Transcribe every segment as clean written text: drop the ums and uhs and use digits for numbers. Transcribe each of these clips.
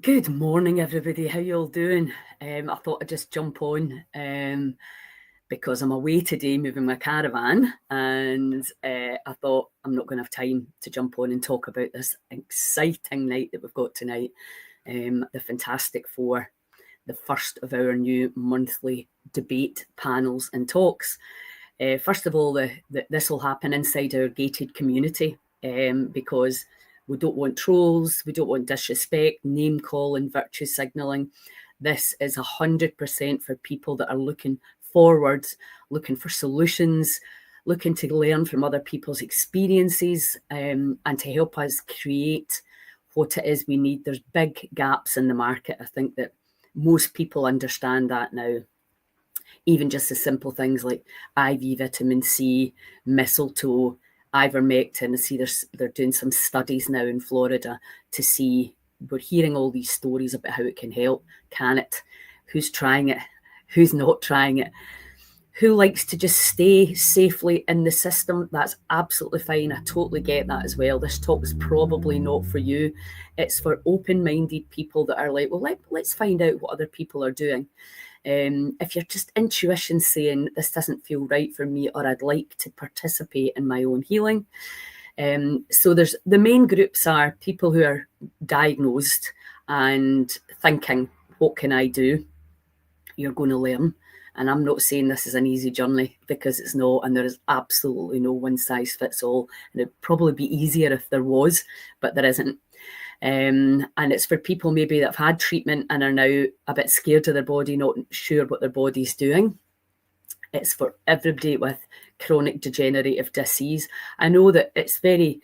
Good morning, everybody. How you all doing? I thought I'd just jump on because I'm away today moving my caravan, and I thought I'm not going to have time to jump on and talk about this exciting night that we've got tonight, the Fantastic Four, the first of our new monthly debate panels and talks. First of all, this will happen inside our gated community because we don't want trolls, we don't want disrespect, name calling, virtue signalling. This is 100% for people that are looking forward, looking for solutions, looking to learn from other people's experiences, and to help us create what it is we need. There's big gaps in the market. I think that most people understand that now. Even just the simple things like IV vitamin C, mistletoe, ivermectin. I see they're doing some studies now in Florida to see, we're hearing all these stories about how it can help. Can it? Who's trying it? Who's not trying it? Who likes to just stay safely in the system? That's absolutely fine. I totally get that as well. This talk is probably not for you. It's for open-minded people that are like, well, let's find out what other people are doing. If you're just intuition saying this doesn't feel right for me, or I'd like to participate in my own healing. So there's the main groups are people who are diagnosed and thinking, what can I do? You're going to learn. And I'm not saying this is an easy journey, because it's not, and there is absolutely no one size fits all. And it'd probably be easier if there was, but there isn't. And it's for people maybe that have had treatment and are now a bit scared of their body, not sure what their body's doing. It's for everybody with chronic degenerative disease. I know that it's very...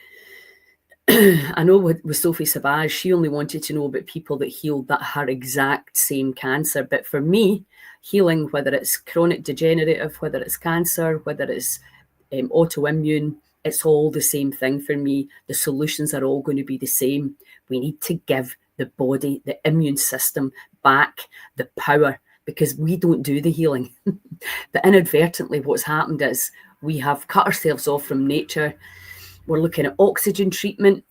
I know with Sophie Savage, she only wanted to know about people that healed that her exact same cancer. But for me, healing, whether it's chronic degenerative, whether it's cancer, whether it's autoimmune, it's all the same thing for me. The solutions are all going to be the same. We need to give the body, the immune system, back the power, because we don't do the healing. But inadvertently, what's happened is we have cut ourselves off from nature. We're looking at oxygen treatment.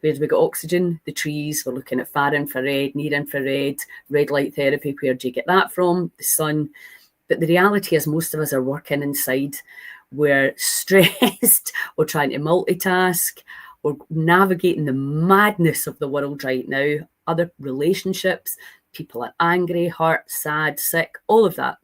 Where do we get oxygen? The trees. We're looking at far infrared, near infrared, red light therapy. Where do you get that from? The sun. But the reality is most of us are working inside. We're stressed. We're trying to multitask. We're navigating the madness of the world right now. Other relationships. People are angry, hurt, sad, sick, all of that.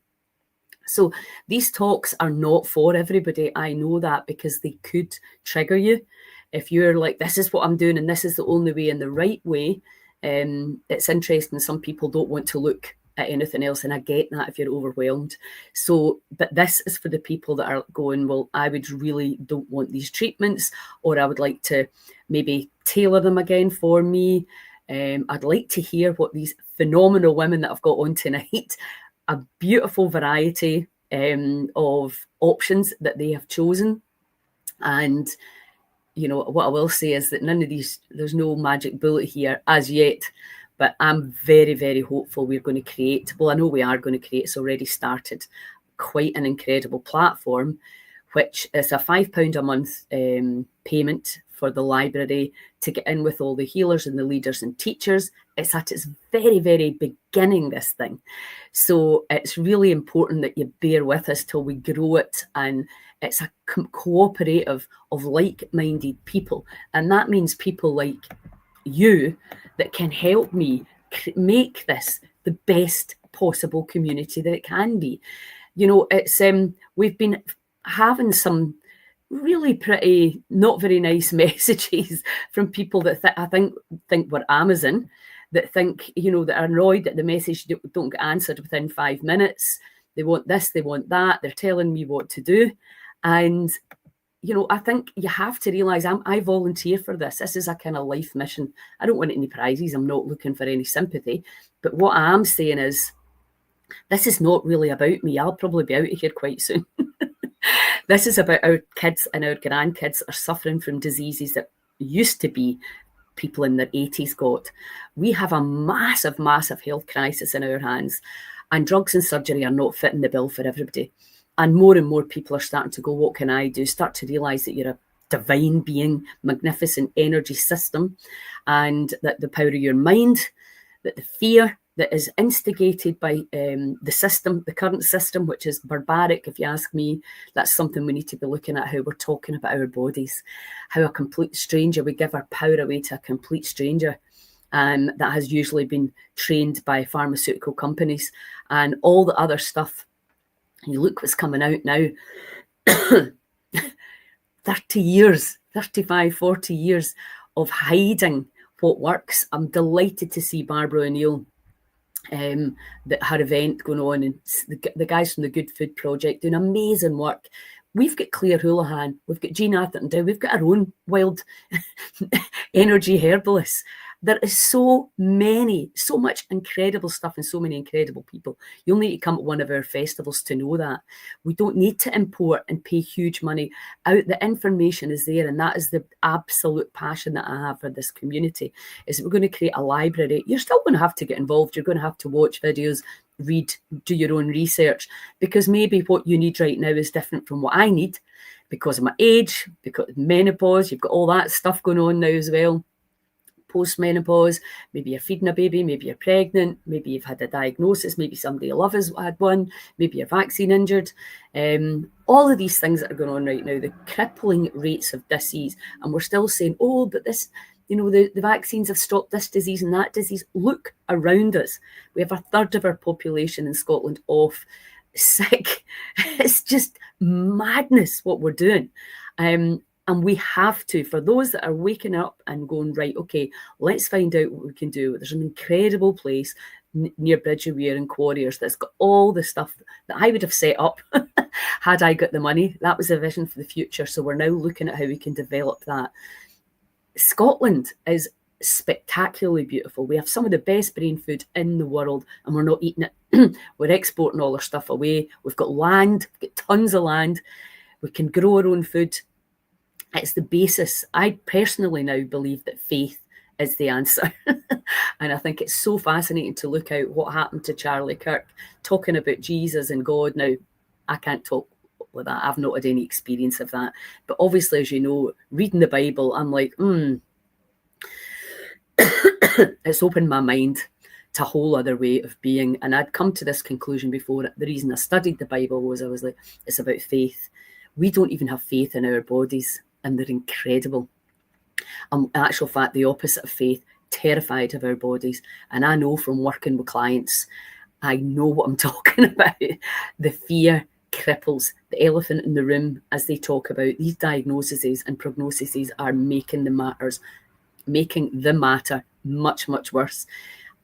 So these talks are not for everybody. I know that, because they could trigger you. If you're like, this is what I'm doing and this is the only way and the right way, it's interesting. Some people don't want to look at anything else, and I get that if you're overwhelmed. So, but this is for the people that are going, well, I would really don't want these treatments, or I would like to maybe tailor them again for me. I'd like to hear what these phenomenal women that I've got on tonight, a beautiful variety of options that they have chosen. And you know, what I will say is that none of these, there's no magic bullet here as yet, but I'm very, very hopeful we're going to create, well, I know we are going to create, it's already started, quite an incredible platform, which is a £5 a month payment for the library to get in with all the healers and the leaders and teachers. It's at its very, very beginning, this thing. So it's really important that you bear with us till we grow it, and it's a cooperative of like-minded people. And that means people like you that can help me make this the best possible community that it can be. You know, it's we've been having some really pretty not very nice messages from people that I think we're Amazon, that think, you know, that are annoyed that the message don't get answered within 5 minutes. They want this, they want that. They're telling me what to do. And, you know, I think you have to realise I volunteer for this. This is a kind of life mission. I don't want any prizes. I'm not looking for any sympathy. But what I am saying is, this is not really about me. I'll probably be out of here quite soon. This is about our kids and our grandkids are suffering from diseases that used to be people in their 80s got. We have a massive, massive health crisis in our hands, and drugs and surgery are not fitting the bill for everybody. And more people are starting to go, what can I do? Start to realise that you're a divine being, magnificent energy system, and that the power of your mind, that the fear that is instigated by the system, the current system, which is barbaric, if you ask me, that's something we need to be looking at, how we're talking about our bodies, how a complete stranger, we give our power away to a complete stranger. That has usually been trained by pharmaceutical companies and all the other stuff. You look what's coming out now. 30 years, 35, 40 years of hiding what works. I'm delighted to see Barbara O'Neill, that her event going on, and the guys from the Good Food Project doing amazing work. We've got Claire Houlihan, we've got Jean Atherton Dow, we've got our own wild energy herbalists. There is so much incredible stuff and so many incredible people. You'll need to come to one of our festivals to know that. We don't need to import and pay huge money out. The information is there, and that is the absolute passion that I have for this community, is that we're going to create a library. You're still going to have to get involved. You're going to have to watch videos, read, do your own research, because maybe what you need right now is different from what I need because of my age, because of menopause. You've got all that stuff going on now as well. Post-menopause, maybe you're feeding a baby, maybe you're pregnant, maybe you've had a diagnosis, maybe somebody you love has had one, maybe you're vaccine injured. All of these things that are going on right now, the crippling rates of disease, and we're still saying, oh, but this, the vaccines have stopped this disease and that disease. Look around us. We have a third of our population in Scotland off sick. It's just madness what we're doing. And we have to, for those that are waking up and going, right, okay, let's find out what we can do. There's an incredible place near Bridge of Weir and Quarriers that's got all the stuff that I would have set up had I got the money. That was a vision for the future. So we're now looking at how we can develop that. Scotland is spectacularly beautiful. We have some of the best brain food in the world, and we're not eating it. We're exporting all our stuff away. We've got land, we've got tons of land. We can grow our own food. It's the basis. I personally now believe that faith is the answer. And I think it's so fascinating to look out what happened to Charlie Kirk talking about Jesus and God. Now, I can't talk with that. I've not had any experience of that. But obviously, as you know, reading the Bible, I'm like, it's opened my mind to a whole other way of being. And I'd come to this conclusion before. The reason I studied the Bible was I was like, it's about faith. We don't even have faith in our bodies. And they're incredible. In actual fact, the opposite of faith, terrified of our bodies. And I know from working with clients, I know what I'm talking about. The fear cripples, the elephant in the room, as they talk about. These diagnoses and prognoses are making the matter much, much worse.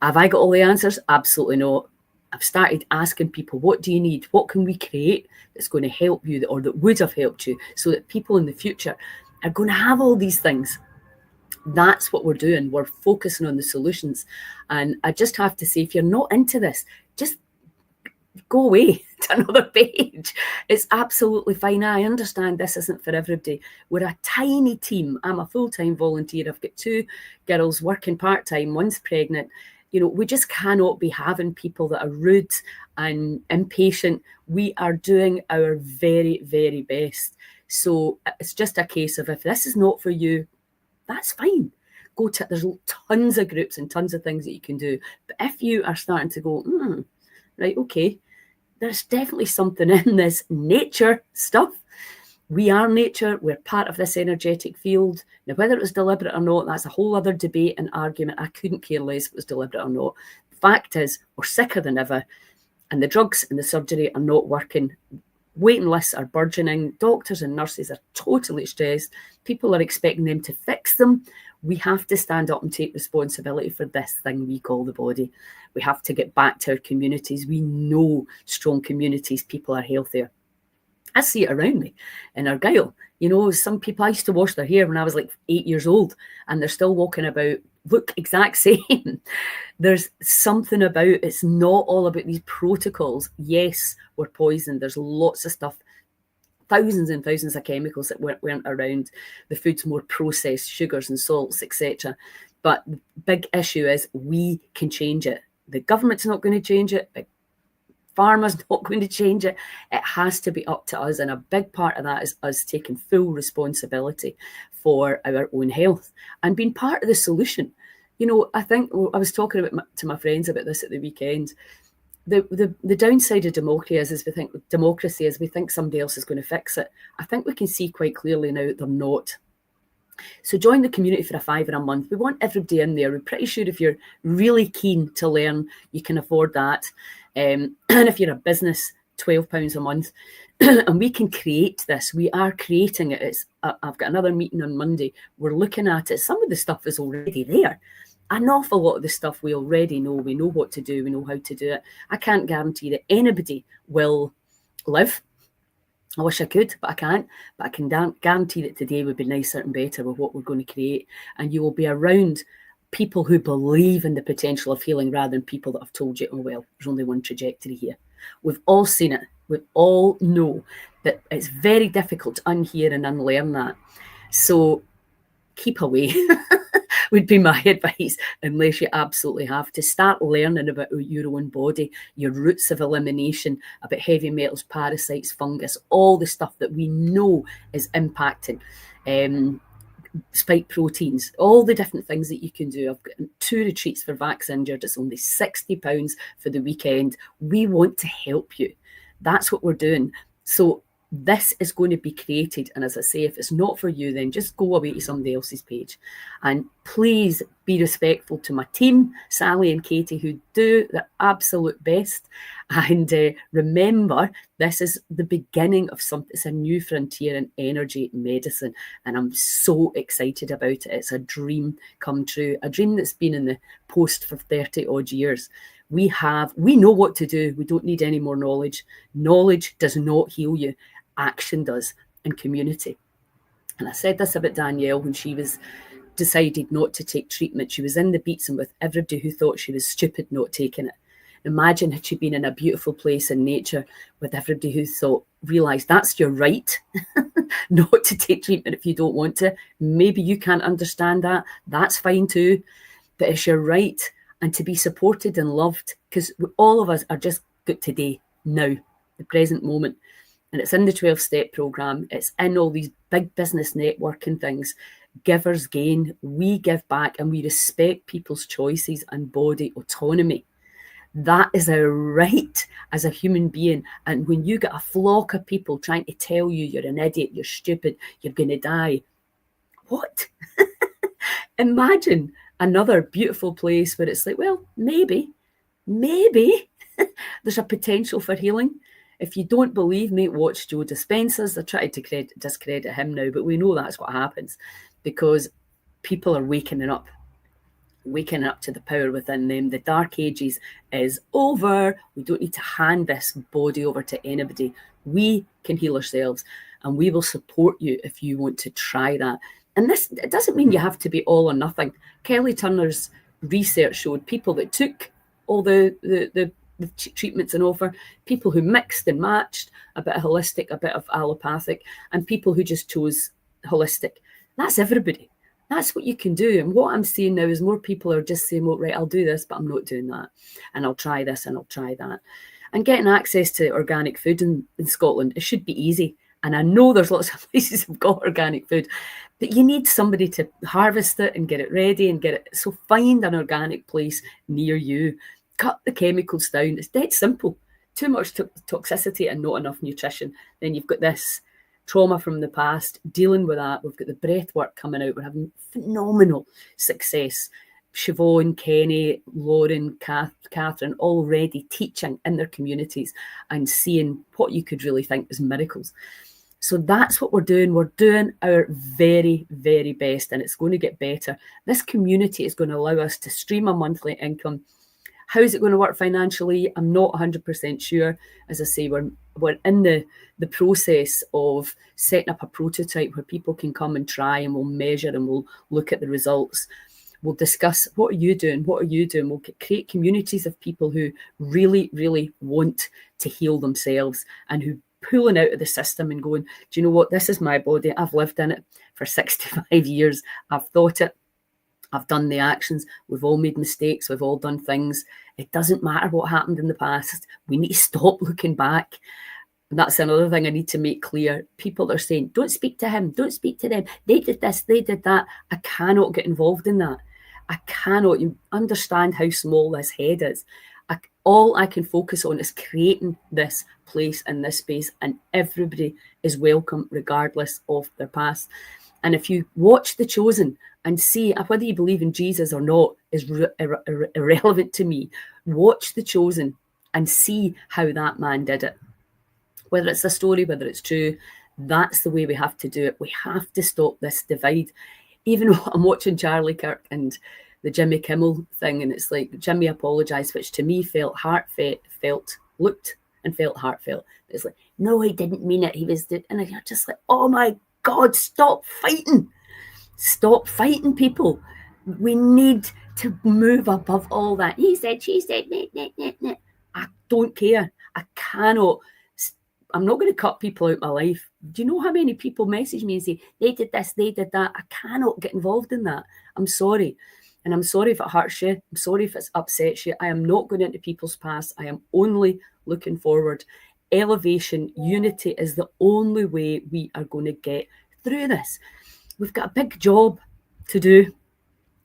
Have I got all the answers? Absolutely not. I've started asking people, what do you need? What can we create that's going to help you, or that would have helped you, so that people in the future are going to have all these things? That's what we're doing. We're focusing on the solutions. And I just have to say, if you're not into this, just go away to another page. It's absolutely fine. I understand this isn't for everybody. We're a tiny team. I'm a full-time volunteer. I've got 2 girls working part-time. One's pregnant. We just cannot be having people that are rude and impatient. We are doing our very, very best. So it's just a case of, if this is not for you, that's fine. There's tons of groups and tons of things that you can do. But if you are starting to go, right, okay, there's definitely something in this nature stuff. We are nature. We're part of this energetic field. Now, whether it was deliberate or not, that's a whole other debate and argument. I couldn't care less if it was deliberate or not. The fact is, we're sicker than ever, and the drugs and the surgery are not working. Waiting lists are burgeoning. Doctors and nurses are totally stressed. People are expecting them to fix them. We have to stand up and take responsibility for this thing we call the body. We have to get back to our communities. We know strong communities, people are healthier. I see it around me in Argyll. Some people, I used to wash their hair when I was like 8 years old, and they're still walking about, look exact same. There's something about, it's not all about these protocols. Yes, we're poisoned. There's lots of stuff, thousands and thousands of chemicals that weren't around. The food's more processed, sugars and salts, etc. But the big issue is we can change it. The government's not going to change it. Pharma's not going to change it. It has to be up to us. And a big part of that is us taking full responsibility for our own health and being part of the solution. You know, I think I was talking to my friends about this at the weekend. The downside of democracy is we think somebody else is going to fix it. I think we can see quite clearly now that they're not. So join the community for a £5 a month. We want everybody in there. We're pretty sure if you're really keen to learn, you can afford that. And if you're a business, £12 a month. And we can create this. We are creating it. I've got another meeting on Monday. We're looking at it. Some of the stuff is already there. An awful lot of the stuff we already know. We know what to do. We know how to do it. I can't guarantee that anybody will live. I wish I could, but I can't. But I can guarantee that today would be nicer and better with what we're going to create. And you will be around people who believe in the potential of healing rather than people that have told you, oh, well, there's only one trajectory here. We've all seen it. We all know that it's very difficult to unhear and unlearn that. So keep away would be my advice, unless you absolutely have to. Start learning about your own body, your routes of elimination, about heavy metals, parasites, fungus, all the stuff that we know is impacting. Spike proteins, all the different things that you can do. I've got 2 retreats for Vax Injured. It's only £60 for the weekend. We want to help you. That's what we're doing. So this is going to be created. And as I say, if it's not for you, then just go away to somebody else's page. And please be respectful to my team, Sally and Katie, who do their absolute best. And remember, this is the beginning of something. It's a new frontier in energy medicine. And I'm so excited about it. It's a dream come true, a dream that's been in the post for 30 odd years. We know what to do. We don't need any more knowledge. Knowledge does not heal you. Action does, and community. And I said this about Danielle when she was decided not to take treatment. She was in the beats and with everybody who thought she was stupid not taking it. Imagine had she been in a beautiful place in nature with everybody who realised that's your right not to take treatment if you don't want to. Maybe you can't understand that. That's fine too. But it's your right, and to be supported and loved, because all of us are just good today, now, the present moment. And it's in the 12-step program. It's in all these big business networking things. Givers gain. We give back, and we respect people's choices and body autonomy. That is our right as a human being. And when you get a flock of people trying to tell you you're an idiot, you're stupid, you're going to die, what? Imagine another beautiful place where it's like, well, maybe there's a potential for healing. If you don't believe me, watch Joe Dispenza's. They're trying to discredit him now, but we know that's what happens because people are waking up to the power within them. The dark ages is over. We don't need to hand this body over to anybody. We can heal ourselves, and we will support you if you want to try that. And it doesn't mean you have to be all or nothing. Kelly Turner's research showed people that took all the treatments on offer, people who mixed and matched, a bit of holistic, a bit of allopathic, and people who just chose holistic. That's everybody. That's what you can do. And what I'm seeing now is more people are just saying, well, right, I'll do this, but I'm not doing that. And I'll try this and I'll try that. And getting access to organic food in Scotland, it should be easy. And I know there's lots of places who've got organic food, but you need somebody to harvest it and get it ready and get it. So find an organic place near you. Cut the chemicals down. It's dead simple. Too much toxicity and not enough nutrition. Then you've got this trauma from the past, dealing with that. We've got the breath work coming out. We're having phenomenal success. Siobhan, Kenny, Lauren, Catherine, already teaching in their communities and seeing what you could really think is miracles. So that's what we're doing. We're doing our very, very best, and it's going to get better. This community is going to allow us to stream a monthly income. How is it going to work financially? I'm not 100% sure. As I say, we're in the process of setting up a prototype where people can come and try, and we'll measure and we'll look at the results. We'll discuss, what are you doing? What are you doing? We'll create communities of people who really, really want to heal themselves and who pulling out of the system and going, do you know what? This is my body. I've lived in it for 65 years. I've thought it. I've done the actions. We've all made mistakes. We've all done things. It doesn't matter what happened in the past. We need to stop looking back. And that's another thing I need to make clear. People are saying, don't speak to him. Don't speak to them. They did this. They did that. I cannot get involved in that. I cannot understand how small this head is. All I can focus on is creating this place and this space, and everybody is welcome regardless of their past. And if you watch The Chosen and see whether you believe in Jesus or not is irrelevant to me, watch The Chosen and see how that man did it. Whether it's a story, whether it's true, that's the way we have to do it. We have to stop this divide. Even though I'm watching Charlie Kirk and the Jimmy Kimmel thing, and it's like Jimmy apologised, which to me felt looked and felt heartfelt. It's like, no, he didn't mean it. He was, and I'm just like, oh my God, stop fighting. Stop fighting, people. We need to move above all that. He said, she said, I don't care. I cannot. I'm not going to cut people out of my life. Do you know how many people message me and say, they did this, they did that? I cannot get involved in that. I'm sorry. And I'm sorry if it hurts you. I'm sorry if it upsets you. I am not going into people's past. I am only looking forward. Elevation, unity is the only way we are going to get through this. We've got a big job to do.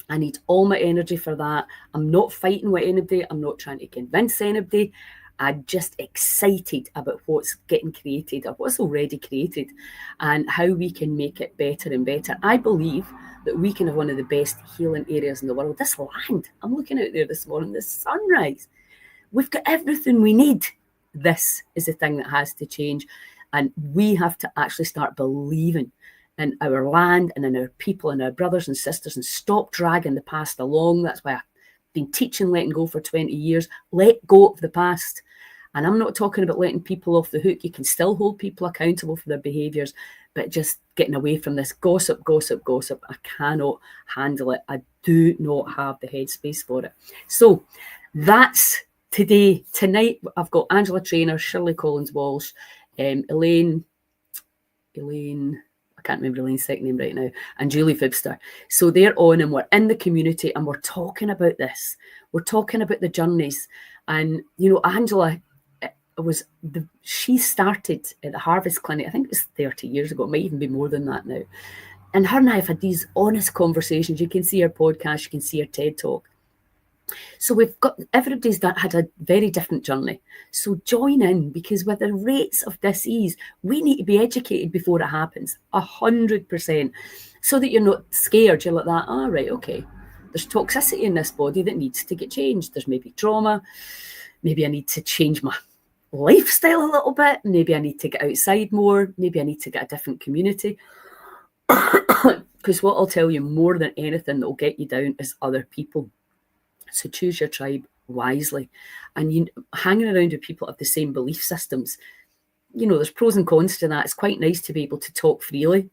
I need all my energy for that. I'm not fighting with anybody. I'm not trying to convince anybody. I'm just excited about what's getting created, or what's already created, and how we can make it better and better. I believe that we can have one of the best healing areas in the world. This land, I'm looking out there this morning, the sunrise. We've got everything we need. This is the thing that has to change. And we have to actually start believing in our land and in our people and our brothers and sisters, and stop dragging the past along. That's why I've been teaching letting go for 20 years. Let go of the past. And I'm not talking about letting people off the hook. You can still hold people accountable for their behaviours, but just getting away from this gossip. I cannot handle it. I do not have the headspace for it. So that's today. Tonight, I've got Angela Trainor, Shirley Collins-Walsh, Elaine, I can't remember Elaine's second name right now, and Julie Fibster. So they're on, and we're in the community, and we're talking about this. We're talking about the journeys. And, Angela, she started at the Harvest Clinic, I think it was 30 years ago. It might even be more than that now. And her and I have had these honest conversations. You can see her podcast, you can see her TED Talk. So we've got, everybody's that had a very different journey. So join in, because with the rates of disease, we need to be educated before it happens, 100%, so that you're not scared. You're like that, right, okay, there's toxicity in this body that needs to get changed. There's maybe trauma. Maybe I need to change my lifestyle a little bit. Maybe I need to get outside more. Maybe I need to get a different community. Because what I'll tell you more than anything that will get you down is other people. So choose your tribe wisely. And hanging around with people of the same belief systems, there's pros and cons to that. It's quite nice to be able to talk freely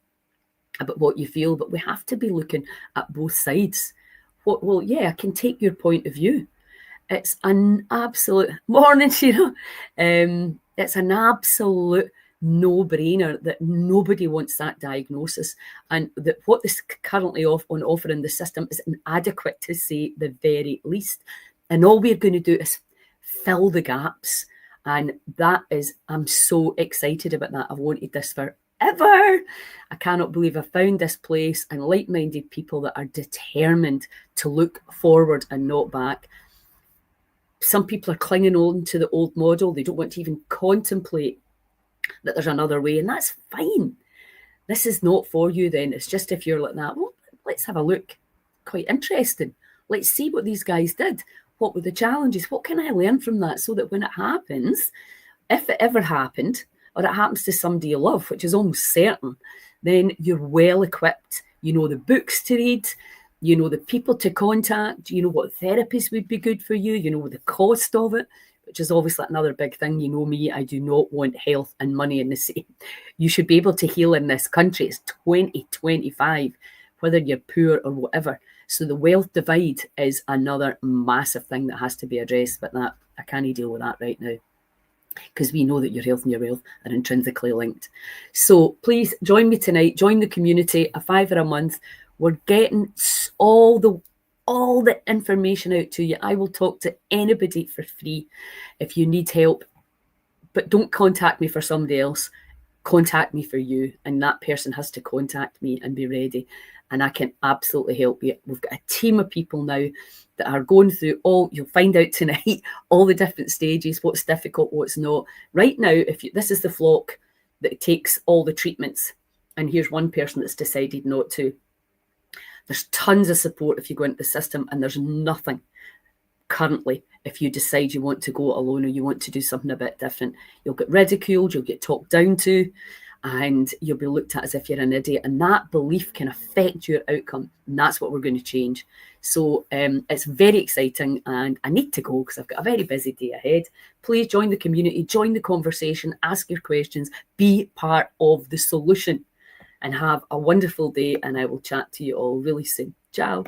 about what you feel, but we have to be looking at both sides. I can take your point of view. It's an absolute morning, Sheila. It's an absolute no-brainer that nobody wants that diagnosis, and that what is currently on offer in the system is inadequate, to say the very least. And all we're going to do is fill the gaps. And I'm so excited about that. I've wanted this forever. I cannot believe I found this place and like-minded people that are determined to look forward and not back. Some people are clinging on to the old model. They don't want to even contemplate that there's another way, and that's fine. This is not for you then. It's just, if you're like that, well, let's have a look. Quite interesting. Let's see what these guys did. What were the challenges? What can I learn from that, so that when it happens, if it ever happened, or it happens to somebody you love, which is almost certain, then you're well equipped. You know the books to read. You know the people to contact. You know what therapies would be good for you. You know the cost of it, which is obviously another big thing. You know me, I do not want health and money in the same. You should be able to heal in this country. It's 2025, whether you're poor or whatever. So the wealth divide is another massive thing that has to be addressed. But that, I can't deal with that right now, because we know that your health and your wealth are intrinsically linked. So please join me tonight. Join the community, a $5 a month. We're getting all the information out to you. I will talk to anybody for free if you need help, but don't contact me for somebody else. Contact me for you, and that person has to contact me and be ready. and I can absolutely help you. We've got a team of people now that are going through you'll find out tonight, all the different stages, what's difficult, what's not. Right now, this is the flock that takes all the treatments, and here's one person that's decided not to. There's tons of support if you go into the system, and there's nothing currently if you decide you want to go alone or you want to do something a bit different. You'll get ridiculed, you'll get talked down to, and you'll be looked at as if you're an idiot, and that belief can affect your outcome, and that's what we're going to change. So it's very exciting, and I need to go because I've got a very busy day ahead. Please join the community, join the conversation, ask your questions, be part of the solution, and have a wonderful day, and I will chat to you all really soon. Ciao.